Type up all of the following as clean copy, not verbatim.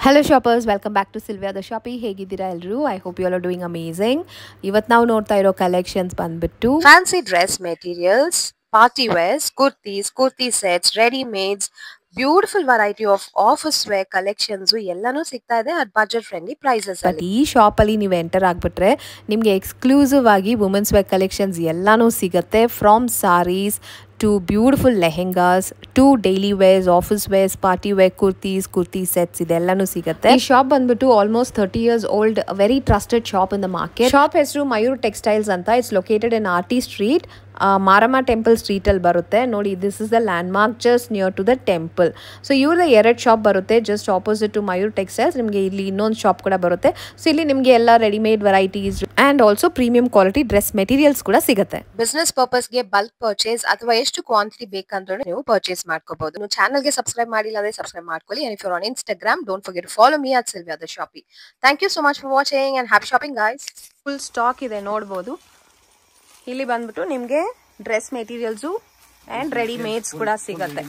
Hello shoppers, welcome back to Sylvia the Shoppy. ಹೇಗಿದ್ದೀರಾ ಎಲ್ಲರೂ? I hope you all are doing amazing. ಇವತ್ತು ನಾವು ನೋಡ್ತಾ ಇರೋ ಕಲೆಕ್ಷನ್ಸ್ ಬಂದ್ಬಿಟ್ಟು fancy dress materials, party wears, kurti sets, ready mades, beautiful variety of office wear collections ಎಲ್ಲಾನು ಸಿಗ್ತಾ ಇದೆ at budget friendly prices but ಈ ಶಾಪಲ್ಲಿ ನೀವು ಎಂಟರ್ ಆಗಿಬಿಟ್ರೆ ನಿಮಗೆ ಎಕ್ಸ್ಕ್ಲೂಸಿವ್ ಆಗಿ ವುಮೆನ್ಸ್ ವೇರ್ ಕಲೆಕ್ಷನ್ಸ್ ಎಲ್ಲಾನು ಸಿಗುತ್ತೆ. From saris to beautiful lehengas to daily wears, office wears, party wear kurti sets ಇದೆಲ್ಲನೂ ಸಿಗುತ್ತೆ. ಈ ಶಾಪ್ ಬಂದ್ಬಿಟ್ಟು almost 30 years old, very trusted shop in the market. Shop ಹೆಸರು ಮಯೂರ್ ಟೆಕ್ಸ್ಟೈಲ್ಸ್ ಅಂತ. It's located in R T street, Maramma temple street ಅಲ್ಲಿ ಬರುತ್ತೆ ನೋಡಿ. This is the landmark just near to the temple. So ಇವ್ರದ ಎರಡು shop ಬರುತ್ತೆ just opposite to Mayur textiles. ನಿಮಗೆ ಇಲ್ಲಿ ಇನ್ನೊಂದು ಶಾಪ್ ಕೂಡ ಬರುತ್ತೆ. ಸೊ ಇಲ್ಲಿ ನಿಮಗೆ ಎಲ್ಲ readymade varieties and also premium quality dress materials ಕೂಡ ಸಿಗುತ್ತೆ. ಬಿಸ್ನೆಸ್ ಪರ್ಪಸ್ಗೆ ಬಲ್ಕ್ ಪರ್ಚೇಸ್ ಅಥವಾ ಎಷ್ಟು ಕ್ವಾಂಟಿಟಿ ಬೇಕಂದ್ರೆ ನೀವು ಪರ್ಚೇಸ್ ಮಾಡ್ಕೋಬಹುದು. ನೀವು ಚಾನಲ್ಗೆ ಸಬ್ಸ್ಕ್ರೈಬ್ ಮಾಡಿಲ್ಲ ಅಂದ್ರೆ ಸಬ್ಸ್ಕ್ರೈಬ್ ಮಾಡ್ಕೊಳ್ಳಿ. And if you're on Instagram, don't forget to follow me at Sylvia the Shoppy. Thank you so much for watching and happy shopping guys. Full stack ಇದೆ ನೋಡ್ಬೋದು. ಇಲ್ಲಿ ಬಂದ್ಬಿಟ್ಟು ನಿಮಗೆ dress materials and ready maids ಕೂಡ ಸಿಗುತ್ತೆ.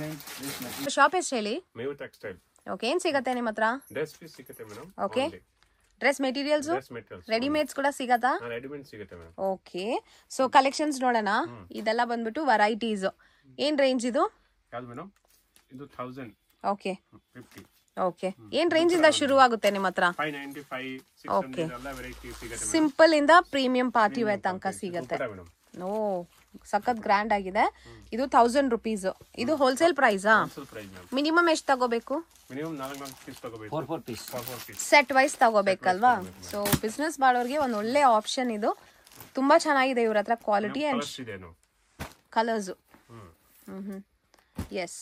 Shop ಎಷ್ಟು ಹೇಳಿ? Mayur textile. Okay, ಏನ್ ಸಿಗುತ್ತೆ ನಿಮ್ಮ ಹತ್ರ? ಡ್ರೆಸ್ ಪೀಸ್ ಸಿಗುತ್ತೆ madam. Okay, dress materials, ready maids ಕೂಡ ಸಿಗತ್ತಾ? ರೆಡಿಮೇಡ್ ಸಿಗುತ್ತೆ ಮೇಡಮ್. ಓಕೆ, ಸೊ ಕಲೆಕ್ಷನ್ಸ್ ನೋಡೋಣ. ಇದೆಲ್ಲ ಬಂದ್ಬಿಟ್ಟು ವೆರೈಟೀಸ್. ಏನ್ ರೇಂಜ್ ಇದು? ಯಾವುದು ಮೇಡಮ್? ಇದು 1000. ಓಕೆ 50. ಓಕೆ, ಏನ್ ರೇಂಜ್ ಇಂದ ಶುರು ಆಗುತ್ತೆ ನಿಮ್ಮ ಹತ್ರ? 595, 600 ಎಲ್ಲ ವೆರೈಟಿ ಸಿಗುತ್ತೆ. ಸಿಂಪಲ್ ಇಂದ ಪ್ರೀಮಿಯಂ ಪಾರ್ಟಿ ವೇರ್ ತನಕ ಸಿಗುತ್ತೆ. ಓ, ಸಖತ್ ಗ್ರ್ಯಾಂಡ್ ಆಗಿದೆ. ಇದು 1000 rupees. ಇದು ಹೋಲ್ಸೇಲ್ ಪ್ರೈಸಾ? ಮಿನಿಮಮ್ ಎಷ್ಟು ತಗೋಬೇಕು? ಮಿನಿಮಮ್ 4 ಪೀಸ್ ತಗೋಬೇಕು. 4 ಪೀಸ್ ಸೆಟ್ ವೈಸ್ ತಗೋಬೇಕಲ್ವಾ? ಸೊ ಬಿಸ್ನೆಸ್ ಮಾಡೋರಿಗೆ ಒಂದು ಒಳ್ಳೆ ಆಪ್ಷನ್ ಇದು. ತುಂಬಾ ಚೆನ್ನಾಗಿದೆ ಇವ್ರ ಹತ್ರ quality and colours. Yes,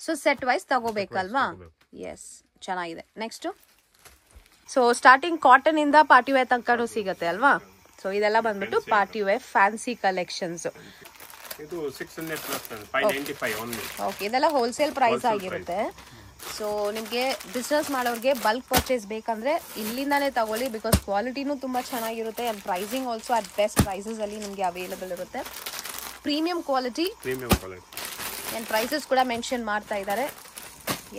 so set wise ತಗೋಬೇಕಲ್ವಾ? ಎಸ್, ಚೆನ್ನಾಗಿದೆ. ನೆಕ್ಸ್ಟ್, ಸೊ ಸ್ಟಾರ್ಟಿಂಗ್ ಕಾಟನ್ ಇಂದ ಪಾರ್ಟಿ ವೇರ್ ತನಕನೂ ಸಿಗುತ್ತೆ ಅಲ್ವಾ? ಸೊ ಇದೆಲ್ಲ ಬಂದ್ಬಿಟ್ಟು ಪಾರ್ಟಿ ವೇರ್ ಫ್ಯಾನ್ಸಿ ಕಲೆಕ್ಷನ್ಸ್. ಇದು 600 ಪ್ಲಸ್ 595 ಓನ್ಲಿ. ಓಕೆ, ಇದೆಲ್ಲ ಹೋಲ್ಸೇಲ್ ಪ್ರೈಸ್ ಆಗಿರುತ್ತೆ. ಸೊ ನಿಮಗೆ ಬಿಸ್ನೆಸ್ ಮಾಡೋರಿಗೆ ಬಲ್ಕ್ ಪರ್ಚೇಸ್ ಬೇಕಂದ್ರೆ ಇಲ್ಲಿಂದಾನೇ ತಗೊಳ್ಳಿ. ಬಿಕಾಸ್ ಕ್ವಾಲಿಟಿನೂ ತುಂಬಾ ಚೆನ್ನಾಗಿರುತ್ತೆ and pricing also at best prices ಅಲ್ಲಿ ನಿಮಗೆ ಅವೈಲೇಬಲ್ ಇರುತ್ತೆ. ಪ್ರೀಮಿಯಂ ಕ್ವಾಲಿಟಿ ಅಂಡ್ ಪ್ರೈಸಸ್ ಕೂಡ ಮೆನ್ಷನ್ ಮಾಡ್ತಾ ಇದ್ದಾರೆ.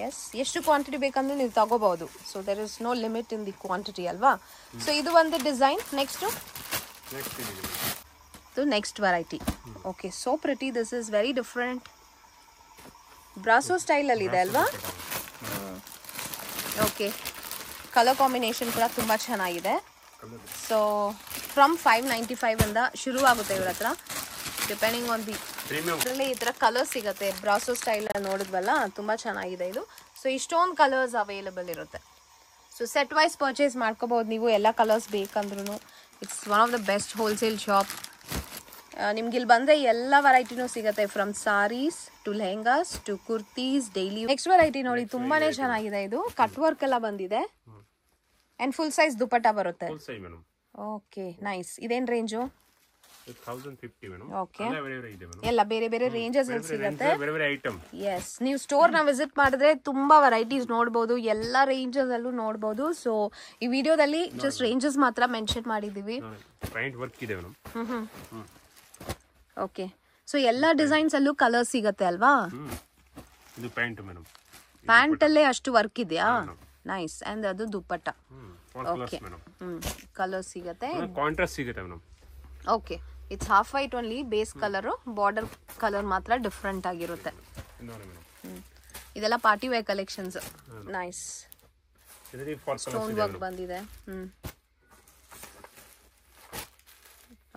ಎಸ್, ಎಷ್ಟು ಕ್ವಾಂಟಿಟಿ ಬೇಕಂದ್ರೆ ನೀವು ತಗೋಬಹುದು. So there is no limit in the quantity ಅಲ್ವಾ? ಸೊ ಇದು ಒಂದು design. Next variety. Okay, so pretty. This is very different. Brasso style ಅಲ್ಲಿ ಇದೆ ಅಲ್ವಾ? ಓಕೆ, ಕಲರ್ ಕಾಂಬಿನೇಷನ್ ಕೂಡ ತುಂಬಾ ಚೆನ್ನಾಗಿದೆ. ಸೊ ಫ್ರಮ್ 595 ಇಂದ ಶುರು ಆಗುತ್ತೆ ಇವ್ರ ಹತ್ರ. ಡಿಪೆಂಡಿಂಗ್ ಆನ್ ದಿ ಈ ತರ ಕಲರ್ಸ್ ಸಿಗುತ್ತೆ. ಬ್ರಾಸೋ ಸ್ಟೈಲ್ ನೋಡಿದ್ವಲ್ಲ, ತುಂಬಾ ಚೆನ್ನಾಗಿದೆ ಇದು. ಸೊ ಇಷ್ಟೊಂದು ಕಲರ್ಸ್ ಅವೈಲೇಬಲ್ ಇರುತ್ತೆ. ಸೊ ಸೆಟ್ ವೈಸ್ ಪರ್ಚೇಸ್ ಮಾಡ್ಕೋಬಹುದು ನೀವು. ಎಲ್ಲ ಕಲರ್ಸ್ ಬೇಕಂದ್ರೂ it's one of the best wholesale shop. ನಿಮ್ಗೆ ಇಲ್ಲಿ ಬಂದ್ರೆ ಎಲ್ಲ ವೆರೈಟಿನೂ ಸಿಗುತ್ತೆ. From saris to lehengas to kurtis, daily. Next variety ನೋಡಿ, ತುಂಬಾನೇ ಚೆನ್ನಾಗಿದೆ. ಇದು ಕಟ್ ವರ್ಕ್ ಎಲ್ಲ ಬಂದಿದೆ ಅಂಡ್ ಫುಲ್ ಸೈಜ್ ದುಪಟ್ಟ ಬರುತ್ತೆ. Okay, nice. ಇದೇನ್ ರೇಂಜು? 1050 ಮೇಡಮ್. ಓಕೆ, ಎಲ್ಲ ಬೇರೆ ಬೇರೆ ರೇಂಜಸ್ ಅಲ್ಲಿ ಸಿಗುತ್ತೆ. ಎಸ್, ನೀವು ಸ್ಟೋರ್ ನ ವಿಸಿಟ್ ಮಾಡಿದ್ರೆ ತುಂಬಾ ವೆರೈಟೀಸ್ ನೋಡಬಹುದು. ಎಲ್ಲ ರೇಂಜಸ್ ಅಲ್ಲೂ ನೋಡಬಹುದು. ಸೊ ಈ ವಿಡಿಯೋದಲ್ಲಿ ಜಸ್ಟ್ ರೇಂಜಸ್ ಮಾತ್ರ ಮೆನ್ಷನ್ ಮಾಡಿದೀವಿ. ಓಕೆ, ಸೊ ಎಲ್ಲ ಡಿಸೈನ್ಸ್ ಅಲ್ಲೂ ಕಲರ್ ಸಿಗುತ್ತೆ ಅಲ್ವಾ? ಇದು ಪ್ಯಾಂಟ್ ಮೇಡಮ್. ಪ್ಯಾಂಟ್ ಅಲ್ಲೇ ಅಷ್ಟು ವರ್ಕ್ ಇದೆಯಾ? ನೈಸ್. ಅಂಡ್ ಅದು ದುಪ್ಪಟ್ಟ. ಓಕೆ, ಕಲರ್ ಸಿಗುತ್ತೆ, ಕಾಂಟ್ರಾಸ್ಟ್ ಸಿಗುತ್ತೆ madam. Okay, it's half white only. Base colour, border colour ಮಾತ್ರ ಡಿಫ್ರೆಂಟ್ ಆಗಿರುತ್ತೆ. ಇದೆಲ್ಲ party wear collections. Nice. Stone work ಬಂದಿದೆ.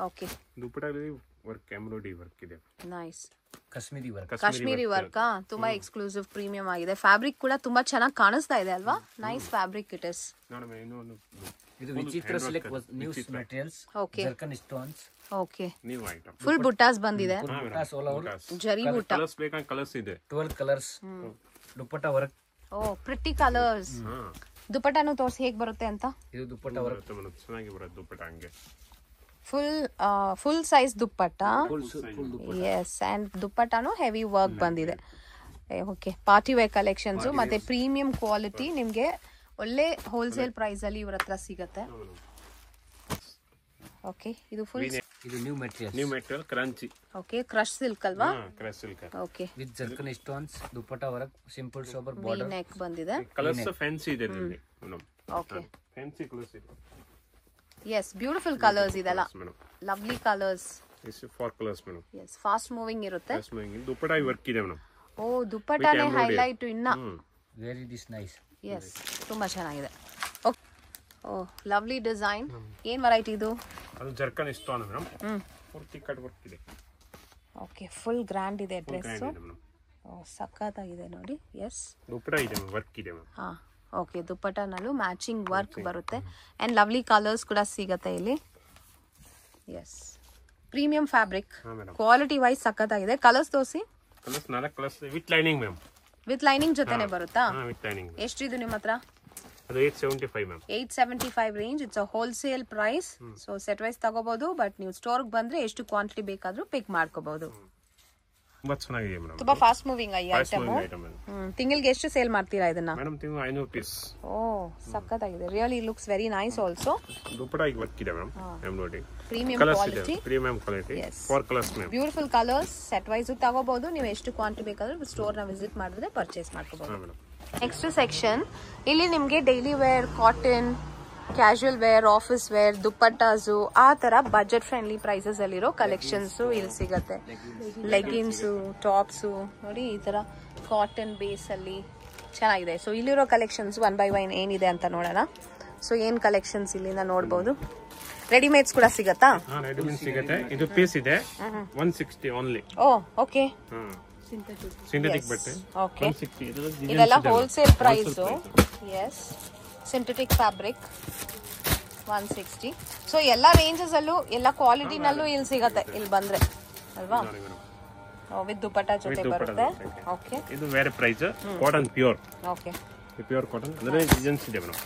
Okay, nice. ಕಾಶ್ಮೀರಿ ವರ್ಕ್ ತುಂಬಾ ಎಕ್ಸ್ಕ್ಲೂಸಿವ್ ಪ್ರೀಮಿಯಂ ಆಗಿದೆ. ಫ್ಯಾಬ್ರಿಕ್ ಕೂಡ ತುಂಬಾ ಚೆನ್ನಾಗಿ ಕಾಣಿಸ್ತಾ ಇದೆ ಅಲ್ವಾ? Nice fabric it is. ಇದು ವಿಚಿತ್ರ silk news materials. Okay, zircon stones. Okay, full buttas ಬಂದಿದೆ. ಜರಿ ಬುಟ್ಟ. ಕಲರ್ಸ್ ಇದೆ 12 ಕಲರ್ಸ್. ದುಪಟ್ಟ ವರ್ಕ್. ಓ, ಪ್ರಿಟಿ ಕಲರ್ಸ್. ದುಪಟ್ಟಾನು ತೋರಿಸಿ ಹೇಗ್ ಬರುತ್ತೆ ಅಂತ. ಇದು ದುಪಟ್ಟ ವರ್ಕ್ ಚೆನ್ನಾಗಿ ಬರುತ್ತೆ. ದುಪಟ್ಟ ಹಂಗೆ full size dupatta. Yes, and ದುಪ್ಪಟ್ಟಾನು ಹೆವಿ ವರ್ಕ್ ಬಂದಿದೆ. ಓಕೆ, ಪಾರ್ಟಿ ವೇರ್ ಕಲೆಕ್ಷನ್ಸ್ ಮತ್ತೆ ಪ್ರೀಮಿಯಂ ಕ್ವಾಲಿಟಿ ನಿಮ್ಗೆ ಒಳ್ಳೆ ಹೋಲ್ಸೇಲ್ ಪ್ರೈಸ್ ಅಲ್ಲಿ ಇವ್ರ ಹತ್ರ ಸಿಗತ್ತೆ. ಓಕೆ, ಇದು ಫುಲ್ ಇದು new material. New material crunchy. Okay, crush silk ಅಲ್ವಾ? Crush silk. Okay, with zircon stones, dupatta work, simple sober V border. Neck ಬಂದಿದೆ. ಕಲರ್ಸ್ ಫ್ಯಾನ್ಸಿ ಇದೆ ಇದರಲ್ಲಿ ಮೇಡಮ್. ಓಕೆ, ಫ್ಯಾನ್ಸಿ ಕಲರ್ಸ್ ಇದೆ. ಎಸ್, ಬ್ಯೂಟಿಫುಲ್ ಕಲರ್ಸ್ ಇದೆಲ್ಲ. Madam lovely colours. Is 4 colours madam. Yes, fast moving ಇರುತ್ತೆ. Fast moving. Dupatta work ಇದೆ madam. Oh, ದುಪ್ಪಟ್ಟನೇ highlight ಇನ್ನ. Very this nice. Yes, ತುಂಬಾ ಚೆನ್ನಾಗಿದೆ. Okay, oh lovely design. ಏನ್ ವೆರೈಟಿ ಇದು? ಅದು ಜರ್ಕನ್ ಸ್ಟೋನ್ ಮೇಡಮ್. ಪೂರ್ತಿ ಕಟ್ ವರ್ಕ್ ಇದೆ. ಓಕೆ, ಫುಲ್ ಗ್ರ್ಯಾಂಡ್ ಇದೆ ಡ್ರೆಸ್. ಮೇಡಮ್ ಓ, ಸಖತ್ತಾಗಿದೆ ನೋಡಿ. ಎಸ್, ದುಪ್ಪಟ್ಟ ಇದೆ ವರ್ಕ್ ಇದೆ ಮೇಡಮ್. ಹಾ, ಓಕೆ, ದುಪ್ಪಟ್ಟನಲ್ಲೂ ಮ್ಯಾಚಿಂಗ್ ವರ್ಕ್ ಬರುತ್ತೆ ಅಂಡ್ ಲವ್ಲಿ ಕಲರ್ಸ್ ಕೂಡ ಸಿಗತ್ತೆ ಇಲ್ಲಿ. Yes, premium fabric, quality wise ಸಖತ್ತಾಗಿದೆ. ಕಲರ್ಸ್ ತೋರಿಸಿ. Colours 4 colours with lining ma'am. With lining ಜೊತೆನೆ ಬರುತ್ತಾ? With lining. ಎಷ್ಟಿದು ನಿಮ್ಮ ಹತ್ರ? ಅದು 875 ma'am. 875 range. It's a wholesale price. So set wise ತಗೋಬಹುದು, ಬಟ್ ನೀವು ಸ್ಟೋರ್ ಬಂದ್ರೆ ಎಷ್ಟು ಕ್ವಾಂಟಿಟಿ ಬೇಕಾದ್ರೂ ಪಿಕ್ ಮಾಡ್ಕೋಬಹುದು. ತುಂಬಾ ಚೆನ್ನಾಗಿದೆ ಮೇಡಮ್. ತುಂಬಾ ಫಾಸ್ಟ್ ಮೂವಿಂಗ್ ಈ ಐಟಮ್. ಐಟಮ್ ತಿಂಗಳಿಗೆ ಎಷ್ಟು ಸೇಲ್ ಮಾಡ್ತೀರಾ ಇದನ್ನ? ಮೇಡಮ್ ತಿಂಗಳು 500 ಪೀಸ್. ಓ, ಸಖತ್ತಾಗಿದೆ. Really looks very nice also. Dupatta work ಇದೆ madam. Embroidery. Premium quality. Premium quality. 4 colours ma'am. Beautiful colours. Set wise ತಗೋಬಹುದು. ನೀವು ಎಷ್ಟು ಕ್ವಾಂಟಿಟಿ ಬೇಕಾದ್ರೂ ಸ್ಟೋರ್ ನ ವಿಸಿಟ್ ಮಾಡಿದ್ರೆ ಪರ್ಚೇಸ್ ಮಾಡ್ಕೋಬಹುದು. ನೆಕ್ಸ್ಟ್ ಸೆಕ್ಷನ್, ಇಲ್ಲಿ ನಿಮ್ಗೆ daily wear, cotton, casual wear, office wear, dupattas ಆ ತರ ಬಜೆಟ್ ಫ್ರೆಂಡ್ಲಿ ಪ್ರೈಸಸ್ ಅಲ್ಲಿರೋ ಕಲೆಕ್ಷನ್ಸ್ ಇಲ್ಲಿ ಸಿಗತ್ತೆ. ಲೆಗಿನ್ಸು, ಟಾಪ್ಸು ನೋಡಿ, ಈ ತರ ಕಾಟನ್ ಬೇಸ್ ಅಲ್ಲಿ ಚೆನ್ನಾಗಿದೆ. ಸೊ ಇಲ್ಲಿರೋ ಕಲೆಕ್ಷನ್ಸ್ 1 by 1 ಏನಿದೆ ಅಂತ ನೋಡೋಣ. ಸೊ ಏನ್ ಕಲೆಕ್ಷನ್ಸ್ ಇಲ್ಲಿಂದ ನೋಡಬಹುದು. ರೆಡಿಮೇಡ್ಸ್ ಕೂಡ ಸಿಗತ್ತಾ? ರೆಡಿಮೇಡ್ ಸಿಗುತ್ತೆ. ಇದು ಪೀಸ್ ಇದೆ 160 ಓನ್ಲಿ. ಓ, ಓಕೆ, ಸಿಂಥೆಟಿಕ್ ಬಟ್ಟೆ. ಓಕೆ, ಇದೆಲ್ಲ wholesale price. Yes, synthetic fabric 160. So ಎಲ್ಲ ರೇಂಜಸ್ ಅಲ್ಲೂ ಎಲ್ಲ ಕ್ವಾಲಿಟಿನಲ್ಲೂ ಇಲ್ಲಿ ಸಿಗತ್ತೆ ಇಲ್ಲಿ ಬಂದ್ರೆ ಅಲ್ವಾ? ವಿತ್ ದುಪ್ಪಟ್ಟ ಜೊತೆ ಬರುತ್ತೆ. ಓಕೆ, ಇದು ಬೇರೆ price. Cotton pure. Okay, pure cotton. ಅಂದ್ರೆ ಡಿಸೈನ್ಸ್ ಇದೆ madam.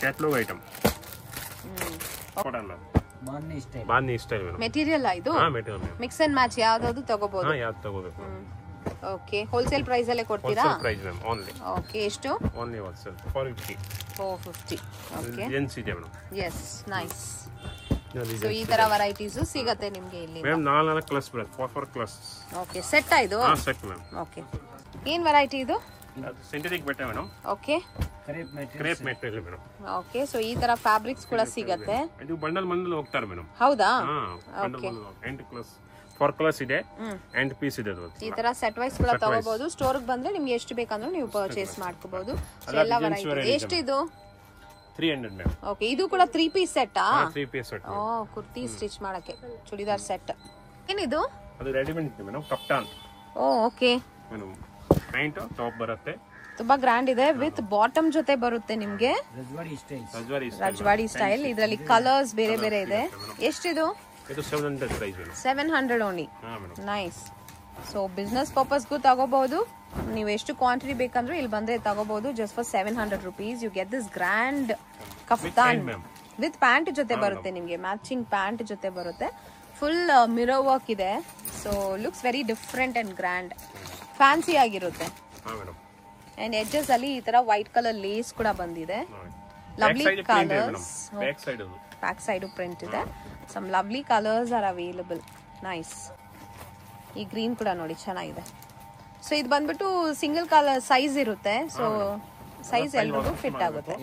Catalogue item. Cotton bandhi style madam. Material ಇದು. ಮೆಟೀರಿಯಲ್ ಮಿಕ್ಸ್ ಅಂಡ್ ಮ್ಯಾಚ್ ಯಾವ್ದಾದ್ರು ತಗೋಬಹುದು. ಯಾವ್ದು ತಗೋಬೇಕು? ಓಕೆ, ಹೋಲ್ಸೇಲ್ ಪ್ರೈಸ್ ಅಲ್ಲೇ ಕೊಡ್ತೀರಾ? Wholesale price ma'am only. Okay, ಎಷ್ಟು? Only wholesale 450. 450. ಓಕೆ, ಡಿಸೈನ್ಸ್ ಇದೆ ಮೇಡಮ್. Yes, nice. ಸೊ ಈ ತರ ವೆರೈಟೀಸ್ ಸಿಗತ್ತೆ ನಿಮ್ಗೆ ಇಲ್ಲಿ. ಮೇಡಮ್ 4 ಕ್ಲಾಸ್ ಬರುತ್ತೆ. 4 ಕ್ಲಾಸ್. ಓಕೆ, ಸೆಟ್ ಇದು? Set ma'am. ಓಕೆ, ಏನ್ ವೆರೈಟಿ ಇದು? ಸಿಂಥೆಟಿಕ್ ಬಟ್ಟೆ madam. Okay, crepe material madam. Okay, so ಈ ತರ ಫ್ಯಾಬ್ರಿಕ್ಸ್ ಕೂಡ ಸಿಗತ್ತೆ. ಇದು ಬಂಡಲ್ ಹೋಗ್ತಾರೆ ಮೇಡಮ್. ಹೌದಾ? ಓಕೆ, 8 ಕ್ಲಾಸ್ 4 ಕ್ಲಾಸ್ ಇದೆ. 8 ಪೀಸ್ ಇದೆ. ಈ ತರ ಸೆಟ್ ವೈಸ್ ಕೂಡ ತಗೋಬಹುದು. ಸ್ಟೋರ್ ಬಂದ್ರೆ ನಿಮ್ಗೆ ಎಷ್ಟು ಬೇಕಂದ್ರೂ ನೀವು ಪರ್ಚೇಸ್ ಮಾಡ್ಕೋಬಹುದು. ಎಲ್ಲ ವೆರೈಟಿ. ಎಷ್ಟಿದು? 300 ಮ್ಯಾಮ್. ಓಕೆ, ಇದು ಕೂಡ 3 piece set. 3 piece set. Oh, kurti stitch ಮಾಡಕ್ಕೆ ಚೂಡಿದಾರ್ ಸೆಟ್. ಏನಿದು? ಅದು ರೆಡಿಮೇಡ್ ಇದೆ madam. Kaftan. Oh, okay madam. Pant top ಬರುತ್ತೆ. ತುಂಬಾ ಗ್ರ್ಯಾಂಡ್ ಇದೆ. ವಿತ್ ಬಾಟಮ್ ಜೊತೆ ಬರುತ್ತೆ ನಿಮ್ಗೆ. ರಜ್ವಾಡಿ ಸ್ಟೈಲ್. ಇದರಲ್ಲಿ ಕಲರ್ಸ್ ಬೇರೆ ಬೇರೆ ಇದೆ. ಎಷ್ಟಿದು? ಇದು 700 price madam. 700 only. Nice. So business ಪರ್ಪಸ್ಗೂ ತಗೋಬಹುದು. ನೀವು ಎಷ್ಟು ಕ್ವಾಂಟಿಟಿ ಬೇಕಂದ್ರೆ ಇಲ್ಲಿ ಬಂದ್ರೆ ತಗೋಬಹುದು. Just for 700 rupees you get this grand kaftan with pant ಜೊತೆ ಬರುತ್ತೆ. ನಿಮ್ಗೆ ಮ್ಯಾಚಿಂಗ್ ಪ್ಯಾಂಟ್ ಜೊತೆ ಬರುತ್ತೆ. ಫುಲ್ ಮಿರರ್ ವರ್ಕ್ ಇದೆ. So looks very different and grand. Fancy ಆಗಿರುತ್ತೆ. ಅಂಡ್ ಎಡ್ಜಸ್ ಅಲ್ಲಿ ಈ ತರ ವೈಟ್ ಕಲರ್ ಲೇಸ್ ಕೂಡ ಬಂದಿದೆ. Lovely colours. Back side print ಇದೆ. Some lovely colours are available. Nice. ಈ ಗ್ರೀನ್ ಕೂಡ ನೋಡಿ ಚೆನ್ನಾಗಿದೆ. ಸೊ ಇದು ಬಂದ್ಬಿಟ್ಟು ಸಿಂಗಲ್ ಕಲರ್ ಸೈಜ್ ಇರುತ್ತೆ. ಸೊ ಸೈಜ್ ಎಲ್ರಿಗೂ ಫಿಟ್ ಆಗುತ್ತೆ.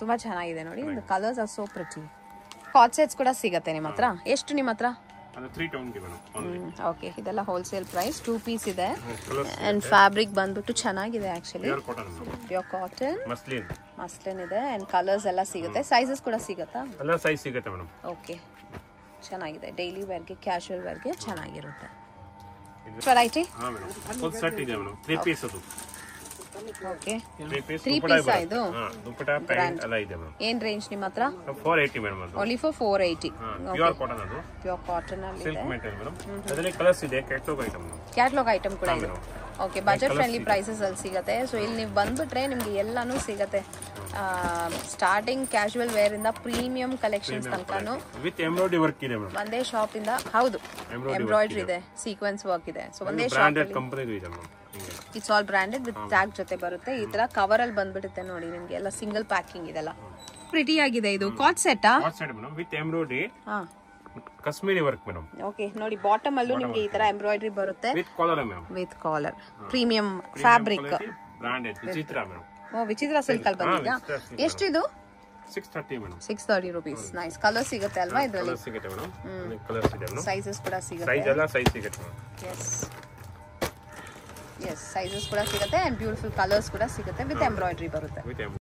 ತುಂಬಾ ಚೆನ್ನಾಗಿದೆ ನೋಡಿ. Colours are so pretty. ಕಾಟ್ ಸೆಟ್ಸ್ ಕೂಡ ಸಿಗತ್ತೆ ನಿಮ್ಮ ಹತ್ರ. ಎಷ್ಟು ನಿಮ್ಮ ಹತ್ರ? ಓಕೆ, ಇದೆಲ್ಲ ಹೋಲ್ಸೇಲ್ ಪ್ರೈಸ್. 2 ಪೀಸ್ ಇದೆ. ಅಂಡ್ ಫ್ಯಾಬ್ರಿಕ್ ಬಂದ್ಬಿಟ್ಟು ಚೆನ್ನಾಗಿದೆ ಆಕ್ಚುಲಿ. ಪ್ಯೂರ್ ಕಾಟನ್ ಮಸ್ಲಿನ್ ಇದೆ. ಅಂಡ್ ಕಲರ್ಸ್ ಎಲ್ಲ ಸಿಗುತ್ತೆ. ಸೈಜಸ್ ಕೂಡ ಸಿಗತ್ತಾ? ಎಲ್ಲ ಸೈಜ್ ಸಿಗುತ್ತೆ ಮೇಡಮ್. ಓಕೆ, ಚೆನ್ನಾಗಿದೆ. ಡೈಲಿ ವೇರ್ಗೆ, ಕ್ಯಾಶುಯಲ್ ವೇರ್ಗೆ ಚೆನ್ನಾಗಿರುತ್ತೆ. ವೆರೈಟಿ ಫುಲ್ ಸೆಟ್ ಇದೆ ಮೇಡಮ್. 3 ಪೀಸ್ ಅದು. ಓಕೆ, 3 ಪೀಸ್ ಇದು ದುಪ್ಪಟ್ಟ ಪ್ಯಾಂಟ್ ಎಲ್ಲ ಇದೆ ಮೇಡಮ್. ಏನ್ ರೇಂಜ್ ನಿಮ್ಮ ಹತ್ರ? 480 ಮೇಡಮ್. ಅದು ಓನ್ಲಿ ಫಾರ್ 480. Pure cotton. ಅದು ಪ್ಯೂರ್ ಕಾಟನ್ ಅಲ್ಲಿ ಸಿಲ್ಕ್ ಮೆಟೀರಿಯಲ್ ಮೇಡಮ್. ಅದರಲ್ಲಿ ಕಲರ್ಸ್ ಇದೆ. Catalogue item. ಕ್ಯಾಟಲಾಗ್ ಐಟಮ್ ಕೂಡ ಇದೆ. ಓಕೆ, ಬಜೆಟ್ ಫ್ರೆಂಡ್ಲಿ ಪ್ರೈಸಸ್ ಅಲ್ಲಿ ಸಿಗುತ್ತೆ. ಸೊ ಇಲ್ಲಿ ನೀವು ಬಂದ್ಬಿಟ್ರೆ ನಿಮ್ಗೆ ಎಲ್ಲಾನು ಸಿಗತ್ತೆ. ಸ್ಟಾರ್ಟಿಂಗ್ ಕ್ಯಾಶುಯಲ್ ವೇರ್ ಇಂದ ಪ್ರೀಮಿಯಂ ಕಲೆಕ್ಷನ್ಸ್ ತನಕನು ವಿತ್ ಎಂಬ್ರಾಯ್ಡರಿ ವರ್ಕ್ ಇದೆ ಮೇಡಮ್. ಒಂದೇ ಶಾಪ್ ಇಂದ. ಹೌದು, ಎಂಬ್ರಾಯ್ಡರಿ ಇದೆ, ಸೀಕ್ವೆನ್ಸ್ ವರ್ಕ್ ಇದೆ. ಸೊ ಒಂದೇ ಶಾಪ್ ಕಂಪನಿ ಇದೆ madam. It's all branded with tag ಜೊತೆ ಬರುತ್ತೆ. ಈ ತರ ಕವರ್ ಅಲ್ಲಿ ಬಂದ್ಬಿಡುತ್ತೆ ನೋಡಿ ನಿಮ್ಗೆ. ಎಲ್ಲ ಸಿಂಗಲ್ ಪ್ಯಾಕಿಂಗ್ ಇದೆಲ್ಲ. ಪ್ರಿಟಿ ಆಗಿದೆ ಇದು ಕಾಟ್ ಸೆಟ್ಟಾ ಕಾಟ್ ಸೆಟ್ ಮೇಡಮ್ ವಿತ್ ಎಂಬ್ರಾಯ್ಡ್ರಿ ಹಾ ಕಾಶ್ಮೀರಿ ವರ್ಕ್ ಮೇಡಮ್. ಓಕೆ ನೋಡಿ ಬಾಟಮ್ ಅಲ್ಲೂ ನಿಮ್ಗೆ ಈ ತರ ಎಂಬ್ರಾಯ್ಡ್ರಿ ಬರುತ್ತೆ with collar madam. With collar premium fabric branded Vichitra madam. Oh Vichitra silk ಅಲ್ಲಿ ಬಂದಿದ್ಯಾ? ಎಷ್ಟು ಇದು? 630 ಮೇಡಮ್. 630 rupees. ನೈಸ್. ಕಲರ್ ಸಿಗುತ್ತೆ ಅಲ್ವಾ ಇದರಲ್ಲಿ? ಕಲರ್ ಸಿಗುತ್ತೆ ಮೇಡಮ್. ಕಲರ್ಸ್ ಇದೆ ಮೇಡಮ್. ಸೈಜಸ್ ಕೂಡ ಸಿಗುತ್ತೆ. ಸೈಜ್ ಎಲ್ಲ ಸೈಜ್ ಸಿಗುತ್ತೆ ಮೇಡಮ್. ಎಸ್ ಸೈಜಸ್ ಕೂಡ ಸಿಗುತ್ತೆ ಅಂಡ್ ಬ್ಯೂಟಿಫುಲ್ ಕಲರ್ಸ್ ಕೂಡ ಸಿಗುತ್ತೆ ವಿತ್ ಎಂಬ್ರಾಯ್ಡ್ರಿ ಬರುತ್ತೆ.